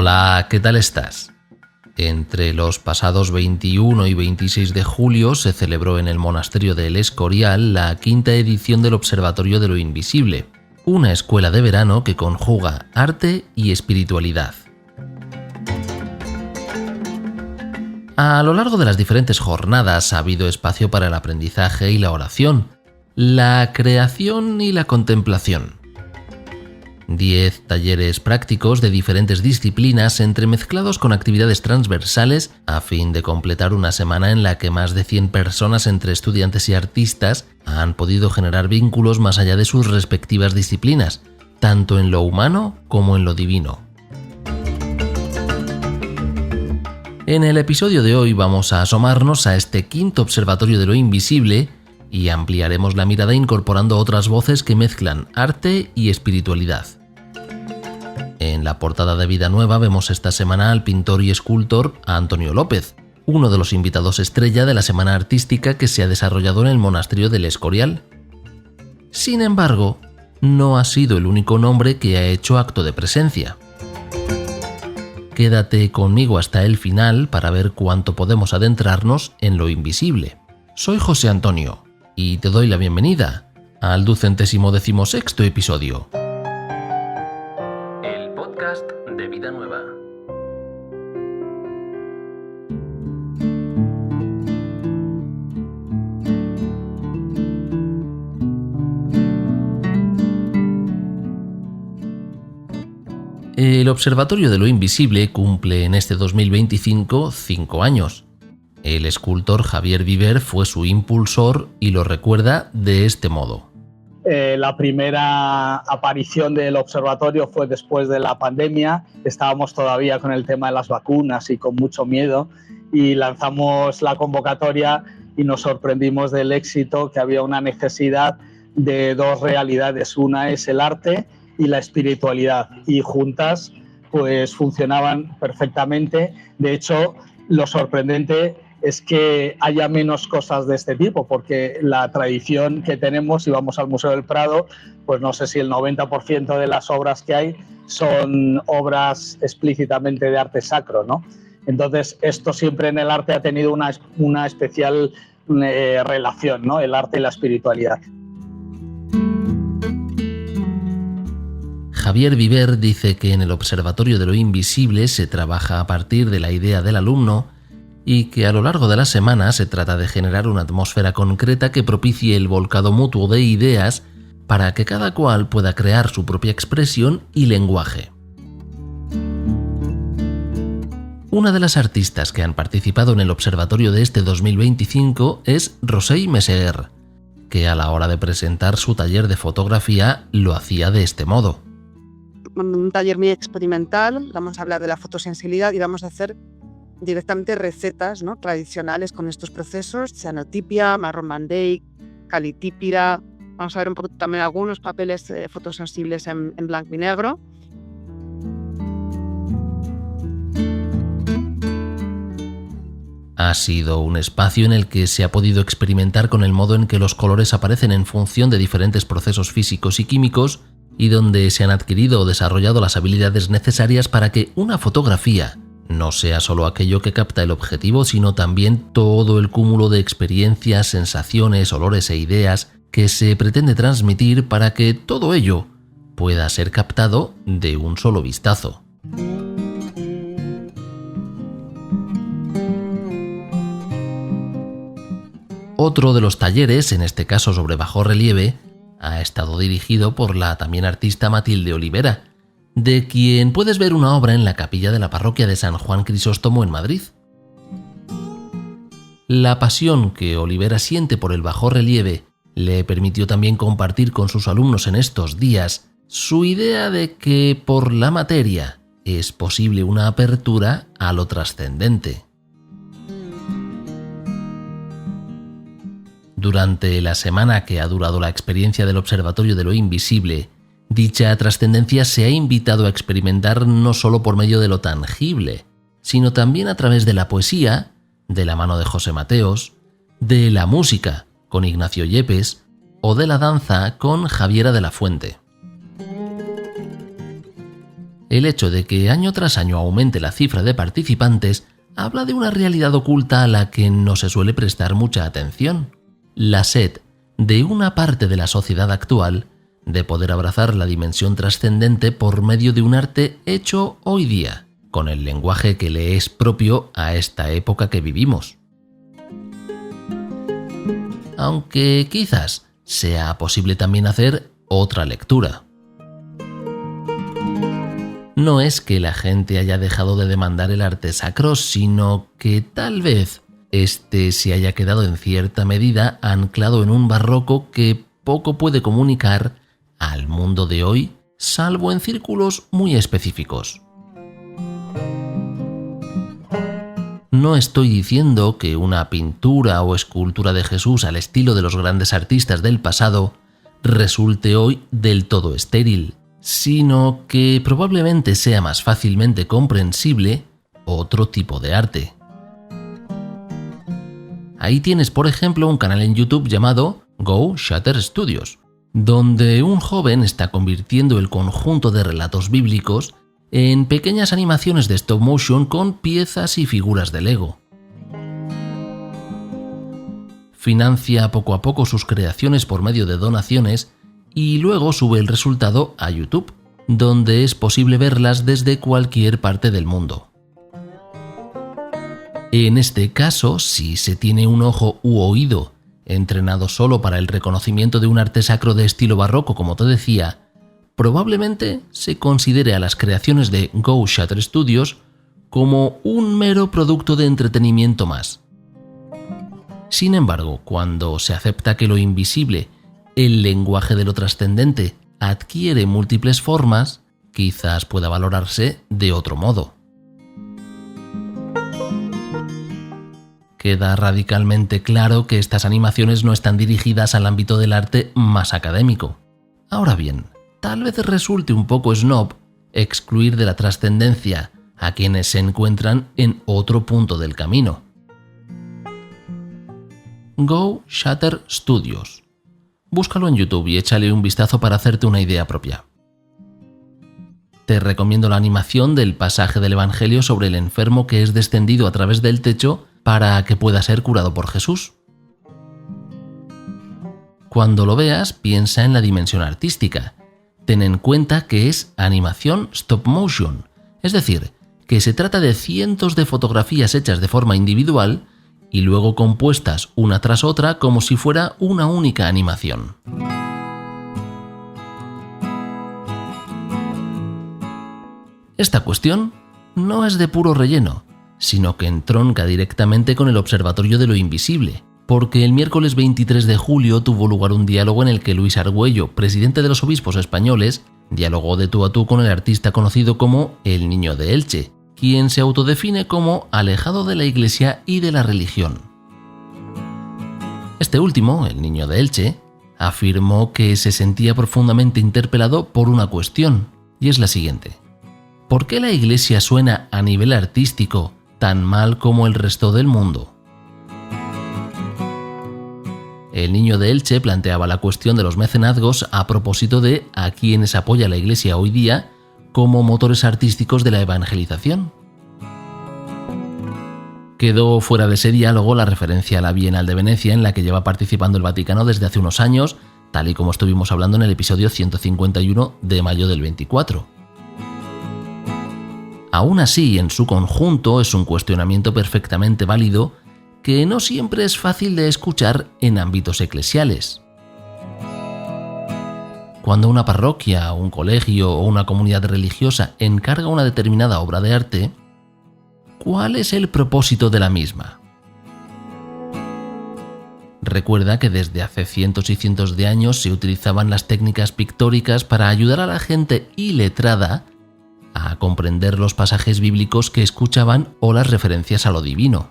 Hola, ¿qué tal estás? Entre los pasados 21 y 26 de julio se celebró en el monasterio de El Escorial la quinta edición del Observatorio de lo Invisible, una escuela de verano que conjuga arte y espiritualidad. A lo largo de las diferentes jornadas ha habido espacio para el aprendizaje y la oración, la creación y la contemplación. 10 talleres prácticos de diferentes disciplinas entremezclados con actividades transversales a fin de completar una semana en la que más de 100 personas entre estudiantes y artistas han podido generar vínculos más allá de sus respectivas disciplinas, tanto en lo humano como en lo divino. En el episodio de hoy vamos a asomarnos a este quinto observatorio de lo invisible y ampliaremos la mirada incorporando otras voces que mezclan arte y espiritualidad. En la portada de Vida Nueva vemos esta semana al pintor y escultor Antonio López, uno de los invitados estrella de la semana artística que se ha desarrollado en el monasterio del Escorial. Sin embargo, no ha sido el único nombre que ha hecho acto de presencia. Quédate conmigo hasta el final para ver cuánto podemos adentrarnos en lo invisible. Soy José Antonio y te doy la bienvenida al 216º episodio. El podcast de Vida Nueva. El Observatorio de lo Invisible cumple en este 2025 5 años. El escultor Javier Viver fue su impulsor y lo recuerda de este modo. La primera aparición del observatorio fue después de la pandemia. Estábamos todavía con el tema de las vacunas y con mucho miedo, y lanzamos la convocatoria y nos sorprendimos del éxito, que había una necesidad de dos realidades. Una es el arte y la espiritualidad, y juntas pues funcionaban perfectamente. De hecho, lo sorprendente es que haya menos cosas de este tipo, porque la tradición que tenemos, si vamos al Museo del Prado, pues no sé si el 90% de las obras que hay son obras explícitamente de arte sacro, ¿no? Entonces, esto siempre en el arte ha tenido una especial relación, ¿no? El arte y la espiritualidad. Javier Viver dice que en el Observatorio de lo Invisible se trabaja a partir de la idea del alumno y que a lo largo de la semana se trata de generar una atmósfera concreta que propicie el volcado mutuo de ideas para que cada cual pueda crear su propia expresión y lenguaje. Una de las artistas que han participado en el observatorio de este 2025 es Rosey Meseguer, que a la hora de presentar su taller de fotografía lo hacía de este modo. Un taller muy experimental, vamos a hablar de la fotosensibilidad y vamos a hacer directamente recetas, ¿no?, tradicionales con estos procesos: cianotipia, marrón mandei, calitípira. Vamos a ver un poco también algunos papeles fotosensibles en blanco y negro. Ha sido un espacio en el que se ha podido experimentar con el modo en que los colores aparecen en función de diferentes procesos físicos y químicos, y donde se han adquirido o desarrollado las habilidades necesarias para que una fotografía no sea solo aquello que capta el objetivo, sino también todo el cúmulo de experiencias, sensaciones, olores e ideas que se pretende transmitir para que todo ello pueda ser captado de un solo vistazo. Otro de los talleres, en este caso sobre bajorrelieve, ha estado dirigido por la también artista Matilde Olivera, de quien puedes ver una obra en la capilla de la parroquia de San Juan Crisóstomo en Madrid. La pasión que Olivera siente por el bajorrelieve le permitió también compartir con sus alumnos en estos días su idea de que por la materia es posible una apertura a lo trascendente. Durante la semana que ha durado la experiencia del Observatorio de lo Invisible, dicha trascendencia se ha invitado a experimentar no solo por medio de lo tangible, sino también a través de la poesía, de la mano de José Mateos, de la música, con Ignacio Yepes, o de la danza, con Javiera de la Fuente. El hecho de que año tras año aumente la cifra de participantes habla de una realidad oculta a la que no se suele prestar mucha atención: la sed de una parte de la sociedad actual de poder abrazar la dimensión trascendente por medio de un arte hecho hoy día, con el lenguaje que le es propio a esta época que vivimos. Aunque quizás sea posible también hacer otra lectura. No es que la gente haya dejado de demandar el arte sacro, sino que tal vez este se haya quedado en cierta medida anclado en un barroco que poco puede comunicar al mundo de hoy, salvo en círculos muy específicos. No estoy diciendo que una pintura o escultura de Jesús al estilo de los grandes artistas del pasado resulte hoy del todo estéril, sino que probablemente sea más fácilmente comprensible otro tipo de arte. Ahí tienes, por ejemplo, un canal en YouTube llamado Go Shutter Studios, donde un joven está convirtiendo el conjunto de relatos bíblicos en pequeñas animaciones de stop motion con piezas y figuras de Lego. Financia poco a poco sus creaciones por medio de donaciones y luego sube el resultado a YouTube, donde es posible verlas desde cualquier parte del mundo. En este caso, si se tiene un ojo u oído entrenado solo para el reconocimiento de un arte sacro de estilo barroco, como te decía, probablemente se considere a las creaciones de Go Shutter Studios como un mero producto de entretenimiento más. Sin embargo, cuando se acepta que lo invisible, el lenguaje de lo trascendente, adquiere múltiples formas, quizás pueda valorarse de otro modo. Queda radicalmente claro que estas animaciones no están dirigidas al ámbito del arte más académico. Ahora bien, tal vez resulte un poco snob excluir de la trascendencia a quienes se encuentran en otro punto del camino. Go Shutter Studios. Búscalo en YouTube y échale un vistazo para hacerte una idea propia. Te recomiendo la animación del pasaje del Evangelio sobre el enfermo que es descendido a través del techo para que pueda ser curado por Jesús. Cuando lo veas, piensa en la dimensión artística. Ten en cuenta que es animación stop motion, es decir, que se trata de cientos de fotografías hechas de forma individual y luego compuestas una tras otra como si fuera una única animación. Esta cuestión no es de puro relleno, sino que entronca directamente con el Observatorio de lo Invisible, porque el miércoles 23 de julio tuvo lugar un diálogo en el que Luis Argüello, presidente de los obispos españoles, dialogó de tú a tú con el artista conocido como El Niño de Elche, quien se autodefine como alejado de la Iglesia y de la religión. Este último, el Niño de Elche, afirmó que se sentía profundamente interpelado por una cuestión, y es la siguiente: ¿por qué la Iglesia suena a nivel artístico tan mal como el resto del mundo? El Niño de Elche planteaba la cuestión de los mecenazgos a propósito de a quienes apoya la Iglesia hoy día como motores artísticos de la evangelización. Quedó fuera de ese diálogo la referencia a la Bienal de Venecia, en la que lleva participando el Vaticano desde hace unos años, tal y como estuvimos hablando en el episodio 151 de mayo del 24. Aún así, en su conjunto, es un cuestionamiento perfectamente válido que no siempre es fácil de escuchar en ámbitos eclesiales. Cuando una parroquia, un colegio o una comunidad religiosa encarga una determinada obra de arte, ¿cuál es el propósito de la misma? Recuerda que desde hace cientos y cientos de años se utilizaban las técnicas pictóricas para ayudar a la gente iletrada a comprender los pasajes bíblicos que escuchaban o las referencias a lo divino.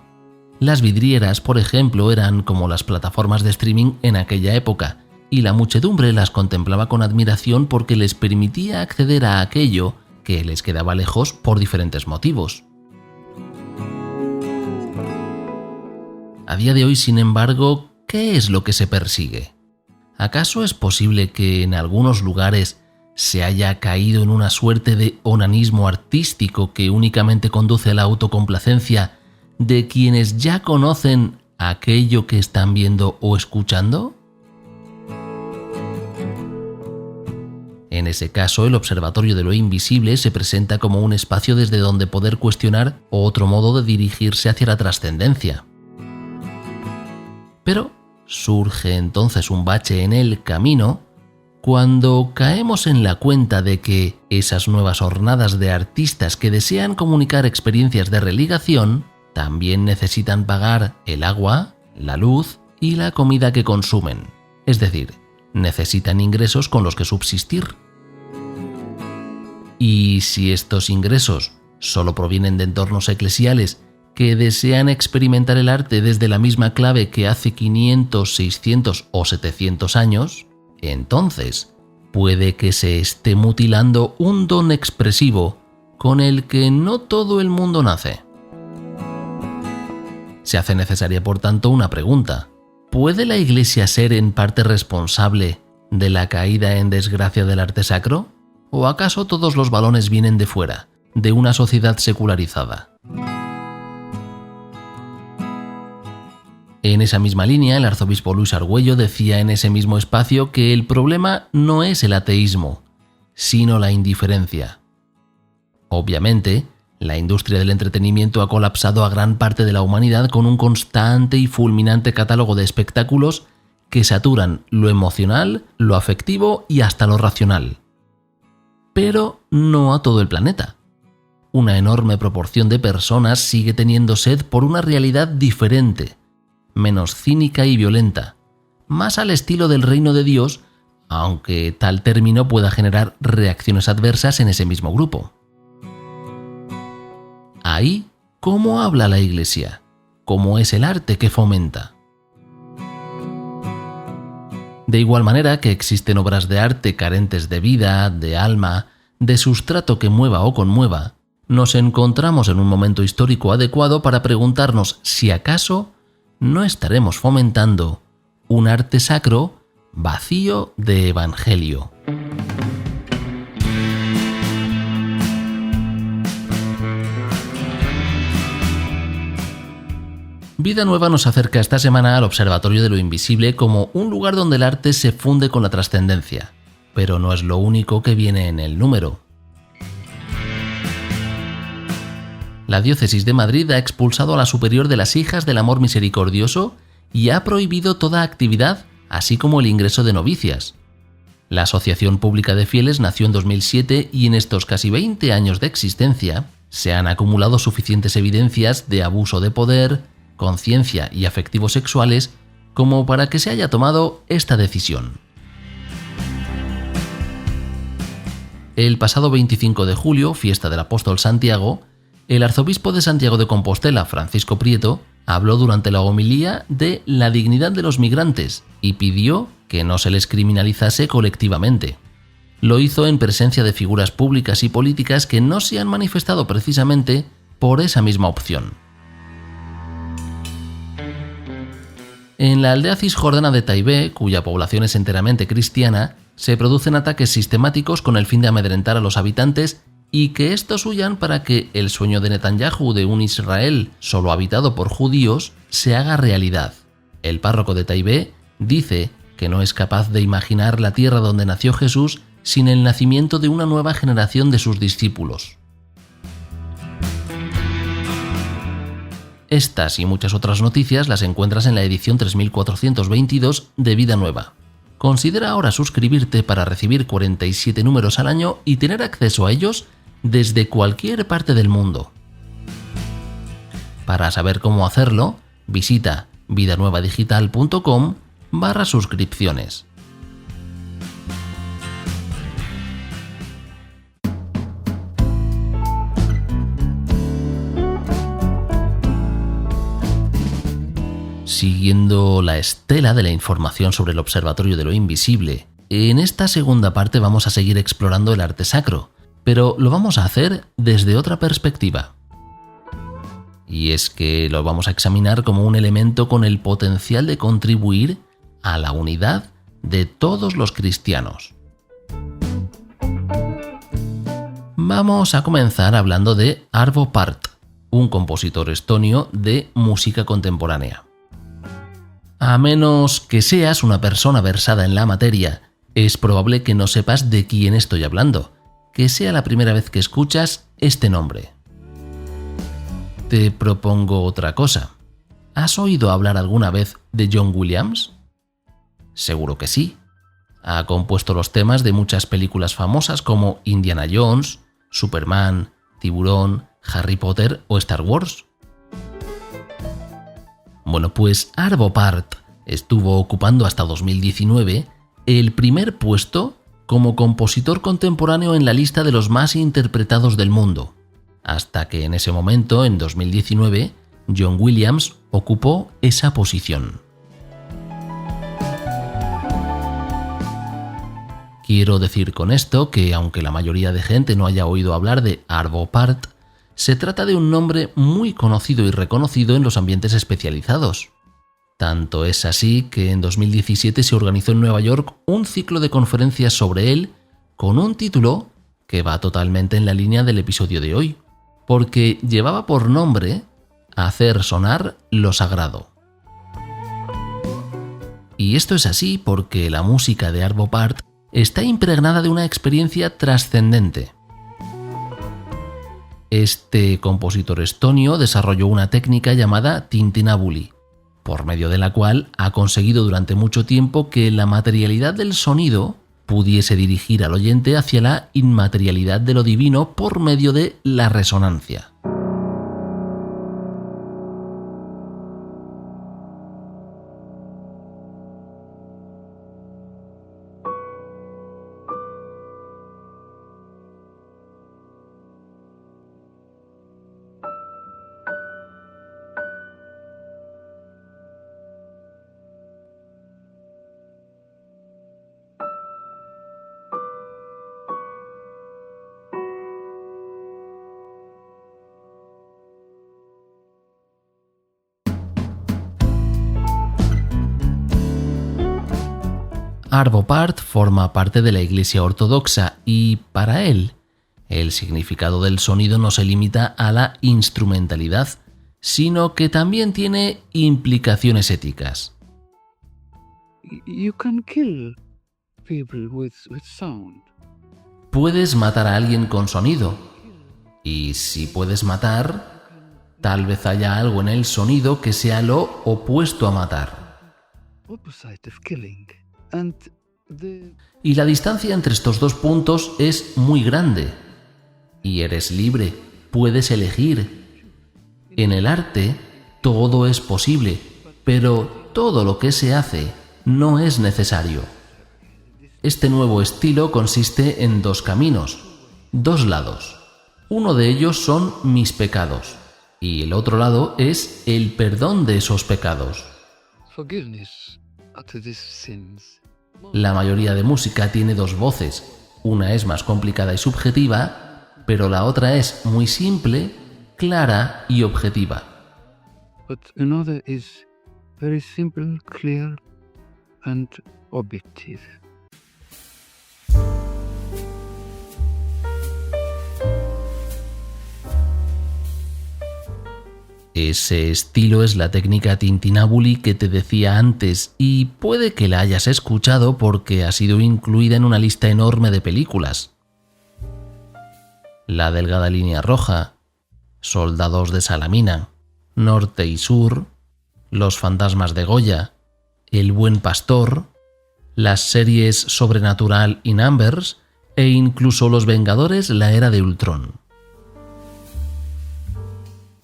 Las vidrieras, por ejemplo, eran como las plataformas de streaming en aquella época, y la muchedumbre las contemplaba con admiración porque les permitía acceder a aquello que les quedaba lejos por diferentes motivos. A día de hoy, sin embargo, ¿qué es lo que se persigue? ¿Acaso es posible que en algunos lugares se haya caído en una suerte de onanismo artístico que únicamente conduce a la autocomplacencia de quienes ya conocen aquello que están viendo o escuchando? En ese caso, el Observatorio de lo Invisible se presenta como un espacio desde donde poder cuestionar otro modo de dirigirse hacia la trascendencia. Pero surge entonces un bache en el camino cuando caemos en la cuenta de que esas nuevas hornadas de artistas que desean comunicar experiencias de religación también necesitan pagar el agua, la luz y la comida que consumen. Es decir, necesitan ingresos con los que subsistir. Y si estos ingresos solo provienen de entornos eclesiales que desean experimentar el arte desde la misma clave que hace 500, 600 o 700 años, entonces puede que se esté mutilando un don expresivo con el que no todo el mundo nace. Se hace necesaria, por tanto, una pregunta. ¿Puede la Iglesia ser en parte responsable de la caída en desgracia del arte sacro? ¿O acaso todos los balones vienen de fuera, de una sociedad secularizada? En esa misma línea, el arzobispo Luis Argüello decía en ese mismo espacio que el problema no es el ateísmo, sino la indiferencia. Obviamente, la industria del entretenimiento ha colapsado a gran parte de la humanidad con un constante y fulminante catálogo de espectáculos que saturan lo emocional, lo afectivo y hasta lo racional. Pero no a todo el planeta. Una enorme proporción de personas sigue teniendo sed por una realidad diferente, menos cínica y violenta, más al estilo del reino de Dios, aunque tal término pueda generar reacciones adversas en ese mismo grupo. Ahí, ¿cómo habla la Iglesia? ¿Cómo es el arte que fomenta? De igual manera que existen obras de arte carentes de vida, de alma, de sustrato que mueva o conmueva, nos encontramos en un momento histórico adecuado para preguntarnos si acaso no estaremos fomentando un arte sacro vacío de evangelio. Vida Nueva nos acerca esta semana al Observatorio de lo Invisible como un lugar donde el arte se funde con la trascendencia, pero no es lo único que viene en el número. La Diócesis de Madrid ha expulsado a la Superior de las Hijas del Amor Misericordioso y ha prohibido toda actividad, así como el ingreso de novicias. La Asociación Pública de Fieles nació en 2007 y en estos casi 20 años de existencia se han acumulado suficientes evidencias de abuso de poder, conciencia y afectivos sexuales como para que se haya tomado esta decisión. El pasado 25 de julio, fiesta del apóstol Santiago, el arzobispo de Santiago de Compostela, Francisco Prieto, habló durante la homilía de la dignidad de los migrantes y pidió que no se les criminalizase colectivamente. Lo hizo en presencia de figuras públicas y políticas que no se han manifestado precisamente por esa misma opción. En la aldea cisjordana de Taibé, cuya población es enteramente cristiana, se producen ataques sistemáticos con el fin de amedrentar a los habitantes y que estos huyan para que el sueño de Netanyahu de un Israel solo habitado por judíos se haga realidad. El párroco de Taibé dice que no es capaz de imaginar la tierra donde nació Jesús sin el nacimiento de una nueva generación de sus discípulos. Estas y muchas otras noticias las encuentras en la edición 3422 de Vida Nueva. Considera ahora suscribirte para recibir 47 números al año y tener acceso a ellos desde cualquier parte del mundo. Para saber cómo hacerlo, visita vidanuevadigital.com/suscripciones. Siguiendo la estela de la información sobre el Observatorio de lo Invisible, en esta segunda parte vamos a seguir explorando el arte sacro, pero lo vamos a hacer desde otra perspectiva. Y es que lo vamos a examinar como un elemento con el potencial de contribuir a la unidad de todos los cristianos. Vamos a comenzar hablando de Arvo Pärt, un compositor estonio de música contemporánea. A menos que seas una persona versada en la materia, es probable que no sepas de quién estoy hablando, que sea la primera vez que escuchas este nombre. Te propongo otra cosa. ¿Has oído hablar alguna vez de John Williams? Seguro que sí. Ha compuesto los temas de muchas películas famosas como Indiana Jones, Superman, Tiburón, Harry Potter o Star Wars. Bueno, pues Arvo Pärt estuvo ocupando hasta 2019 el primer puesto como compositor contemporáneo en la lista de los más interpretados del mundo, hasta que en ese momento, en 2019, John Williams ocupó esa posición. Quiero decir con esto que, aunque la mayoría de gente no haya oído hablar de Arvo Pärt, se trata de un nombre muy conocido y reconocido en los ambientes especializados. Tanto es así que en 2017 se organizó en Nueva York un ciclo de conferencias sobre él con un título que va totalmente en la línea del episodio de hoy, porque llevaba por nombre Hacer sonar lo sagrado. Y esto es así porque la música de Arvo Pärt está impregnada de una experiencia trascendente. Este compositor estonio desarrolló una técnica llamada tintinnabuli, por medio de la cual ha conseguido durante mucho tiempo que la materialidad del sonido pudiese dirigir al oyente hacia la inmaterialidad de lo divino por medio de la resonancia. Arvo Pärt forma parte de la Iglesia Ortodoxa y, para él, el significado del sonido no se limita a la instrumentalidad, sino que también tiene implicaciones éticas. You can kill people with sound. Puedes matar a alguien con sonido, y si puedes matar, tal vez haya algo en el sonido que sea lo opuesto a matar. Opposite of killing. And Y la distancia entre estos dos puntos es muy grande. Y eres libre, puedes elegir. En el arte, todo es posible, pero todo lo que se hace no es necesario. Este nuevo estilo consiste en dos caminos, dos lados. Uno de ellos son mis pecados, y el otro lado es el perdón de esos pecados. forgiveness to these sins. La mayoría de música tiene dos voces, una es más complicada y subjetiva, pero la otra es muy simple, clara y objetiva. But another is very simple, clear, and objective. Ese estilo es la técnica tintinnabuli que te decía antes y puede que la hayas escuchado porque ha sido incluida en una lista enorme de películas. La delgada línea roja, Soldados de Salamina, Norte y Sur, Los fantasmas de Goya, El buen pastor, las series Sobrenatural y Numbers e incluso Los Vengadores, la era de Ultron.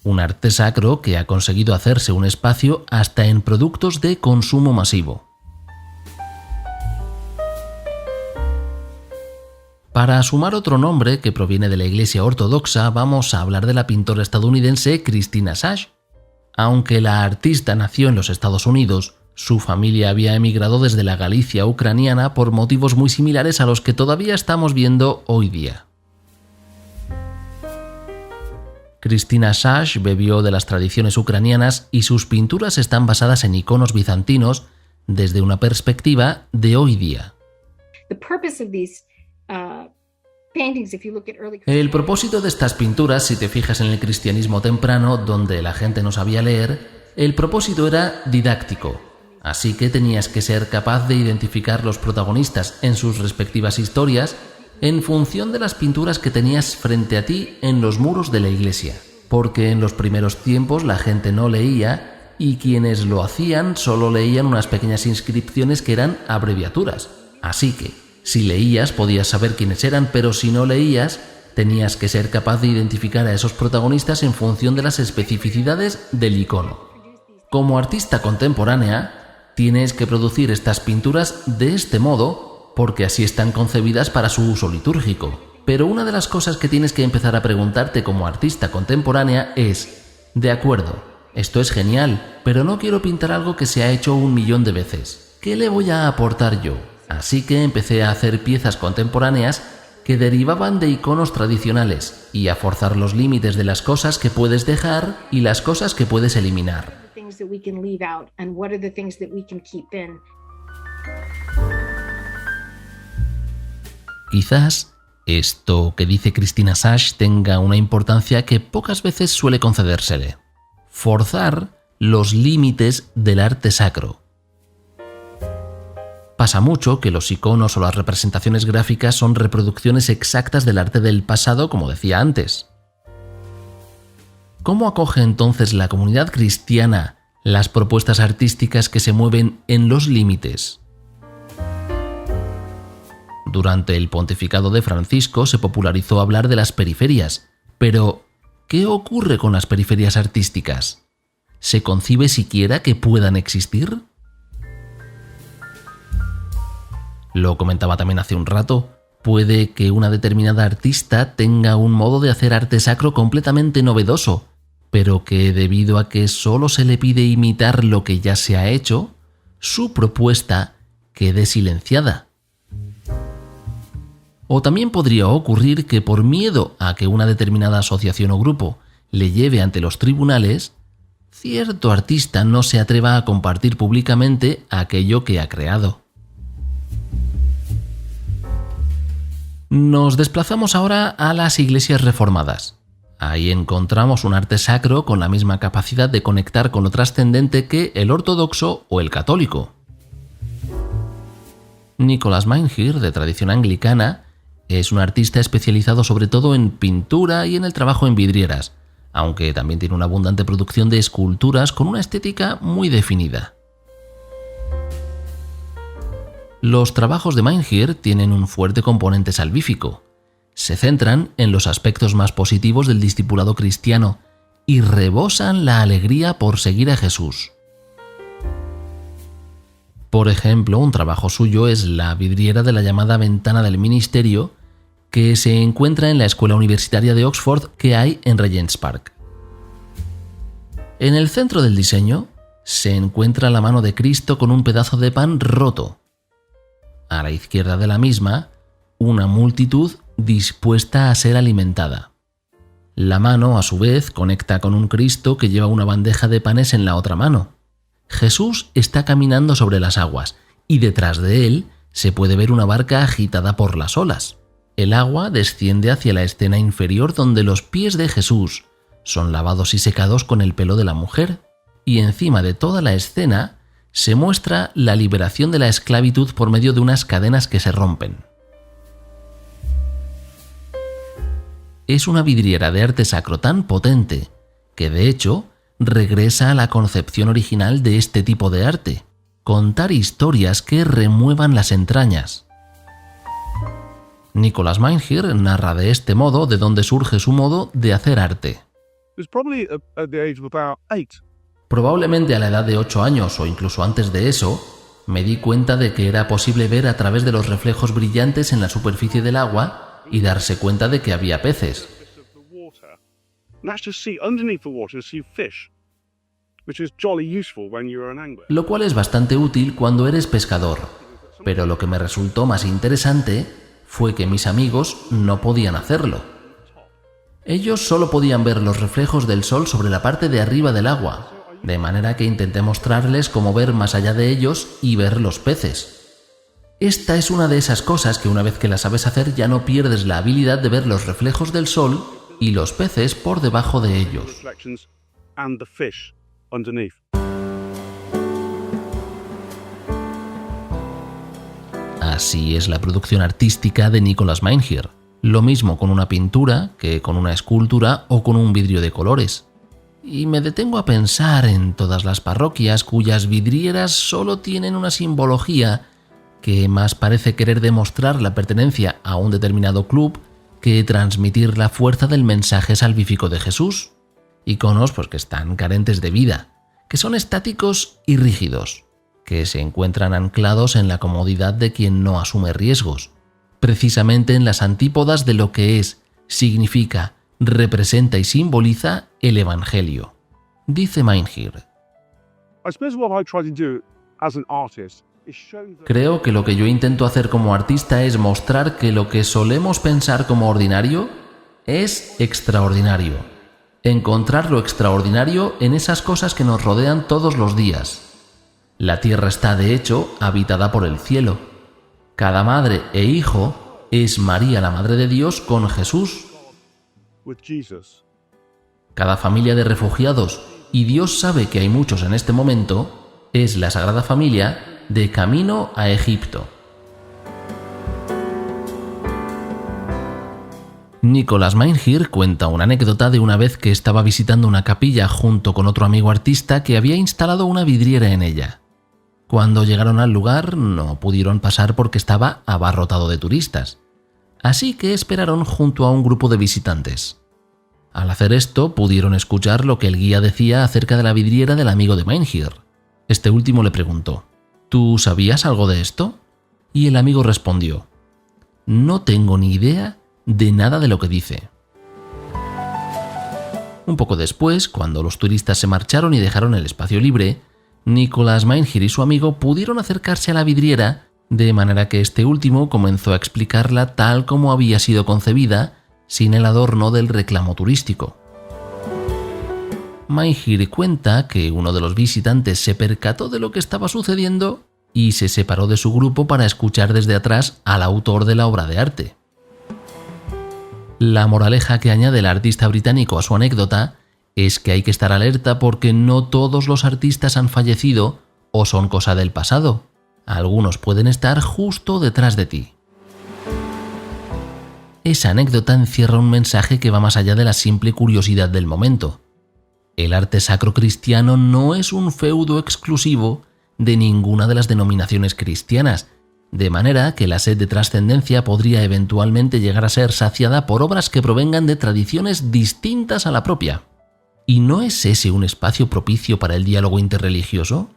Un arte sacro que ha conseguido hacerse un espacio hasta en productos de consumo masivo. Para sumar otro nombre que proviene de la Iglesia Ortodoxa, vamos a hablar de la pintora estadounidense Christina Sage. Aunque la artista nació en los Estados Unidos, su familia había emigrado desde la Galicia ucraniana por motivos muy similares a los que todavía estamos viendo hoy día. Christina Sage bebió de las tradiciones ucranianas y sus pinturas están basadas en iconos bizantinos desde una perspectiva de hoy día. El propósito de estas pinturas, si te fijas en el cristianismo temprano, donde la gente no sabía leer, el propósito era didáctico. Así que tenías que ser capaz de identificar los protagonistas en sus respectivas historias en función de las pinturas que tenías frente a ti en los muros de la iglesia. Porque en los primeros tiempos la gente no leía y quienes lo hacían solo leían unas pequeñas inscripciones que eran abreviaturas. Así que, si leías podías saber quiénes eran, pero si no leías, tenías que ser capaz de identificar a esos protagonistas en función de las especificidades del icono. Como artista contemporánea, tienes que producir estas pinturas de este modo porque así están concebidas para su uso litúrgico. Pero una de las cosas que tienes que empezar a preguntarte como artista contemporánea es: de acuerdo, esto es genial, pero no quiero pintar algo que se ha hecho 1.000.000 de veces. ¿Qué le voy a aportar yo? Así que empecé a hacer piezas contemporáneas que derivaban de iconos tradicionales y a forzar los límites de las cosas que puedes dejar y las cosas que puedes eliminar. Quizás esto que dice Christina Sachs tenga una importancia que pocas veces suele concedérsele: forzar los límites del arte sacro. Pasa mucho que los iconos o las representaciones gráficas son reproducciones exactas del arte del pasado, como decía antes. ¿Cómo acoge entonces la comunidad cristiana las propuestas artísticas que se mueven en los límites? Durante el pontificado de Francisco se popularizó hablar de las periferias, pero ¿qué ocurre con las periferias artísticas? ¿Se concibe siquiera que puedan existir? Lo comentaba también hace un rato, puede que una determinada artista tenga un modo de hacer arte sacro completamente novedoso, pero que debido a que solo se le pide imitar lo que ya se ha hecho, su propuesta quede silenciada. O también podría ocurrir que por miedo a que una determinada asociación o grupo le lleve ante los tribunales, cierto artista no se atreva a compartir públicamente aquello que ha creado. Nos desplazamos ahora a las iglesias reformadas. Ahí encontramos un arte sacro con la misma capacidad de conectar con lo trascendente que el ortodoxo o el católico. Nicholas Meinghier, de tradición anglicana, es un artista especializado sobre todo en pintura y en el trabajo en vidrieras, aunque también tiene una abundante producción de esculturas con una estética muy definida. Los trabajos de Meinghier tienen un fuerte componente salvífico. Se centran en los aspectos más positivos del discipulado cristiano y rebosan la alegría por seguir a Jesús. Por ejemplo, un trabajo suyo es la vidriera de la llamada Ventana del Ministerio, que se encuentra en la Escuela Universitaria de Oxford que hay en Regent's Park. En el centro del diseño se encuentra la mano de Cristo con un pedazo de pan roto. A la izquierda de la misma, una multitud dispuesta a ser alimentada. La mano, a su vez, conecta con un Cristo que lleva una bandeja de panes en la otra mano. Jesús está caminando sobre las aguas y detrás de él se puede ver una barca agitada por las olas. El agua desciende hacia la escena inferior donde los pies de Jesús son lavados y secados con el pelo de la mujer, y encima de toda la escena se muestra la liberación de la esclavitud por medio de unas cadenas que se rompen. Es una vidriera de arte sacro tan potente que, de hecho, regresa a la concepción original de este tipo de arte: contar historias que remuevan las entrañas. Nicholas Meinghier narra de este modo de dónde surge su modo de hacer arte. Probablemente a la edad de 8 años o incluso antes de eso, me di cuenta de que era posible ver a través de los reflejos brillantes en la superficie del agua y darse cuenta de que había peces. Lo cual es bastante útil cuando eres pescador, pero lo que me resultó más interesante fue que mis amigos no podían hacerlo. Ellos solo podían ver los reflejos del sol sobre la parte de arriba del agua, de manera que intenté mostrarles cómo ver más allá de ellos y ver los peces. Esta es una de esas cosas que una vez que la sabes hacer ya no pierdes la habilidad de ver los reflejos del sol y los peces por debajo de ellos. reflections and the fish underneath. Así es la producción artística de Nicolas Meinherr. Lo mismo con una pintura que con una escultura o con un vidrio de colores. Y me detengo a pensar en todas las parroquias cuyas vidrieras solo tienen una simbología que más parece querer demostrar la pertenencia a un determinado club que transmitir la fuerza del mensaje salvífico de Jesús. Iconos pues que están carentes de vida, que son estáticos y rígidos, que se encuentran anclados en la comodidad de quien no asume riesgos, precisamente en las antípodas de lo que es, significa, representa y simboliza el Evangelio. Dice Meinherr: I suppose what I try to do as an artist is show that creo que lo que yo intento hacer como artista es mostrar que lo que solemos pensar como ordinario es extraordinario. Encontrar lo extraordinario en esas cosas que nos rodean todos los días. La tierra está, de hecho, habitada por el cielo. Cada madre e hijo es María, la Madre de Dios, con Jesús. with Jesus. Cada familia de refugiados, y Dios sabe que hay muchos en este momento, es la Sagrada Familia de camino a Egipto. Nicolas Meinherr cuenta una anécdota de una vez que estaba visitando una capilla junto con otro amigo artista que había instalado una vidriera en ella. Cuando llegaron al lugar no pudieron pasar porque estaba abarrotado de turistas, así que esperaron junto a un grupo de visitantes. Al hacer esto pudieron escuchar lo que el guía decía acerca de la vidriera del amigo de Meinherr. Este último le preguntó: ¿tú sabías algo de esto? Y el amigo respondió: no tengo ni idea de nada de lo que dice. Un poco después, cuando los turistas se marcharon y dejaron el espacio libre, Nicolas Meinherr y su amigo pudieron acercarse a la vidriera, de manera que este último comenzó a explicarla tal como había sido concebida, sin el adorno del reclamo turístico. Meinherr cuenta que uno de los visitantes se percató de lo que estaba sucediendo y se separó de su grupo para escuchar desde atrás al autor de la obra de arte. La moraleja que añade el artista británico a su anécdota es que hay que estar alerta porque no todos los artistas han fallecido o son cosa del pasado. Algunos pueden estar justo detrás de ti. Esa anécdota encierra un mensaje que va más allá de la simple curiosidad del momento. El arte sacro cristiano no es un feudo exclusivo de ninguna de las denominaciones cristianas, de manera que la sed de trascendencia podría eventualmente llegar a ser saciada por obras que provengan de tradiciones distintas a la propia. ¿Y no es ese un espacio propicio para el diálogo interreligioso?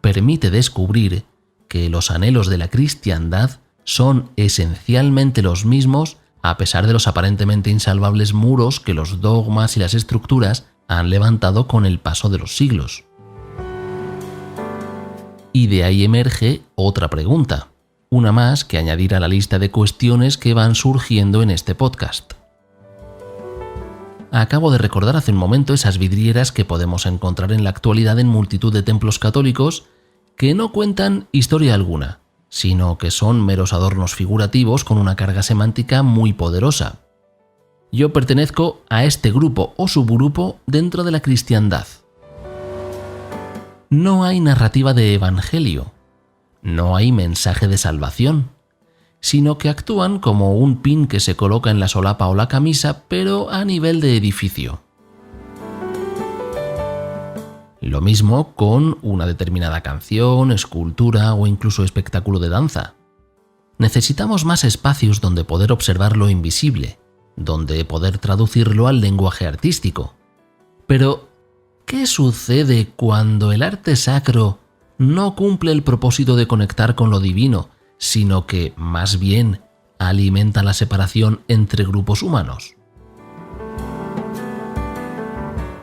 Permite descubrir que los anhelos de la cristiandad son esencialmente los mismos a pesar de los aparentemente insalvables muros que los dogmas y las estructuras han levantado con el paso de los siglos. Y de ahí emerge otra pregunta, una más que añadir a la lista de cuestiones que van surgiendo en este podcast. Acabo de recordar hace un momento esas vidrieras que podemos encontrar en la actualidad en multitud de templos católicos que no cuentan historia alguna, sino que son meros adornos figurativos con una carga semántica muy poderosa. Yo pertenezco a este grupo o subgrupo dentro de la cristiandad. No hay narrativa de evangelio, no hay mensaje de salvación, sino que actúan como un pin que se coloca en la solapa o la camisa, pero a nivel de edificio. Lo mismo con una determinada canción, escultura o incluso espectáculo de danza. Necesitamos más espacios donde poder observar lo invisible, donde poder traducirlo al lenguaje artístico. Pero, ¿qué sucede cuando el arte sacro no cumple el propósito de conectar con lo divino, sino que, más bien, alimenta la separación entre grupos humanos?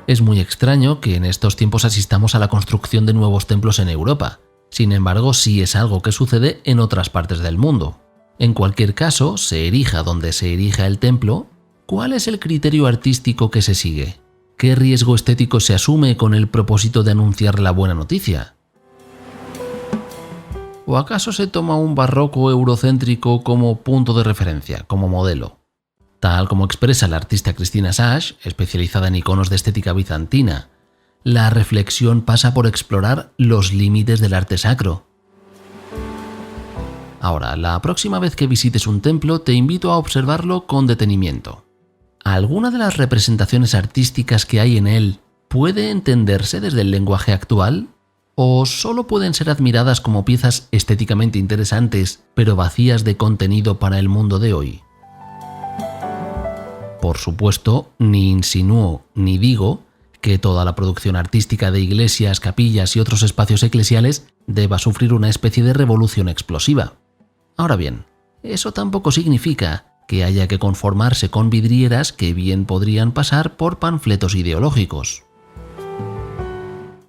Es muy extraño que en estos tiempos asistamos a la construcción de nuevos templos en Europa. Sin embargo, sí es algo que sucede en otras partes del mundo. En cualquier caso, se erija donde se erija el templo, ¿cuál es el criterio artístico que se sigue? ¿Qué riesgo estético se asume con el propósito de anunciar la buena noticia? ¿O acaso se toma un barroco eurocéntrico como punto de referencia, como modelo? Tal como expresa la artista Christina Sage, especializada en iconos de estética bizantina, la reflexión pasa por explorar los límites del arte sacro. Ahora, la próxima vez que visites un templo te invito a observarlo con detenimiento. ¿Alguna de las representaciones artísticas que hay en él puede entenderse desde el lenguaje actual? ¿O solo pueden ser admiradas como piezas estéticamente interesantes, pero vacías de contenido para el mundo de hoy? Por supuesto, ni insinúo ni digo que toda la producción artística de iglesias, capillas y otros espacios eclesiales deba sufrir una especie de revolución explosiva. Ahora bien, eso tampoco significa que haya que conformarse con vidrieras que bien podrían pasar por panfletos ideológicos.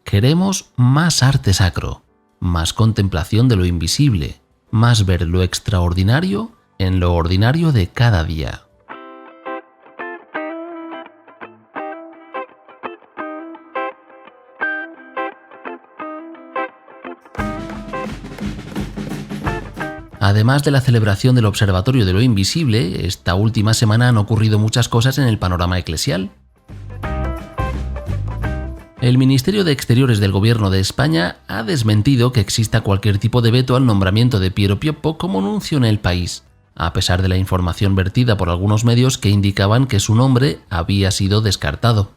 Queremos más arte sacro, más contemplación de lo invisible, más ver lo extraordinario en lo ordinario de cada día. Además de la celebración del Observatorio de lo Invisible, esta última semana han ocurrido muchas cosas en el panorama eclesial. El Ministerio de Exteriores del Gobierno de España ha desmentido que exista cualquier tipo de veto al nombramiento de Piero Pioppo como nuncio en el país, a pesar de la información vertida por algunos medios que indicaban que su nombre había sido descartado.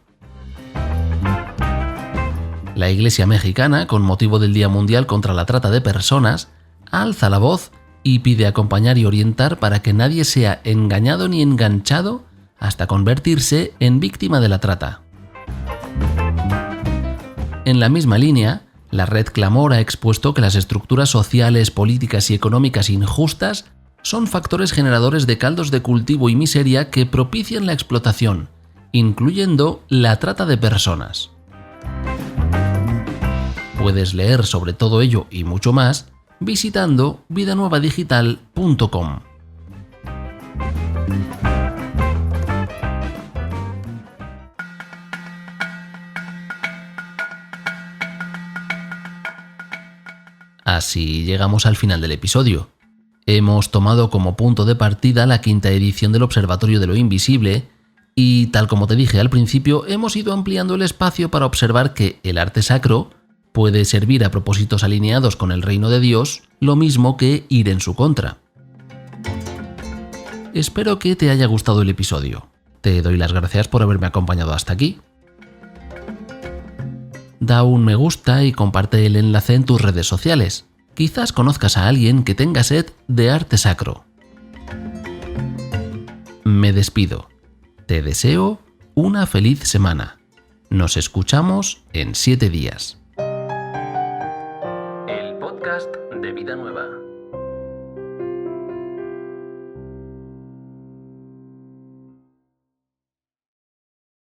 La Iglesia mexicana, con motivo del Día Mundial contra la Trata de Personas, alza la voz y pide acompañar y orientar para que nadie sea engañado ni enganchado hasta convertirse en víctima de la trata. En la misma línea, la red Clamor ha expuesto que las estructuras sociales, políticas y económicas injustas son factores generadores de caldos de cultivo y miseria que propician la explotación, incluyendo la trata de personas. Puedes leer sobre todo ello y mucho más visitando vidanuevadigital.com. Así llegamos al final del episodio. Hemos tomado como punto de partida la 5ª edición del Observatorio de lo Invisible y, tal como te dije al principio, hemos ido ampliando el espacio para observar que el arte sacro puede servir a propósitos alineados con el reino de Dios, lo mismo que ir en su contra. Espero que te haya gustado el episodio. Te doy las gracias por haberme acompañado hasta aquí. Da un me gusta y comparte el enlace en tus redes sociales. Quizás conozcas a alguien que tenga sed de arte sacro. Me despido. Te deseo una feliz semana. Nos escuchamos en 7 días. El podcast de Vida Nueva.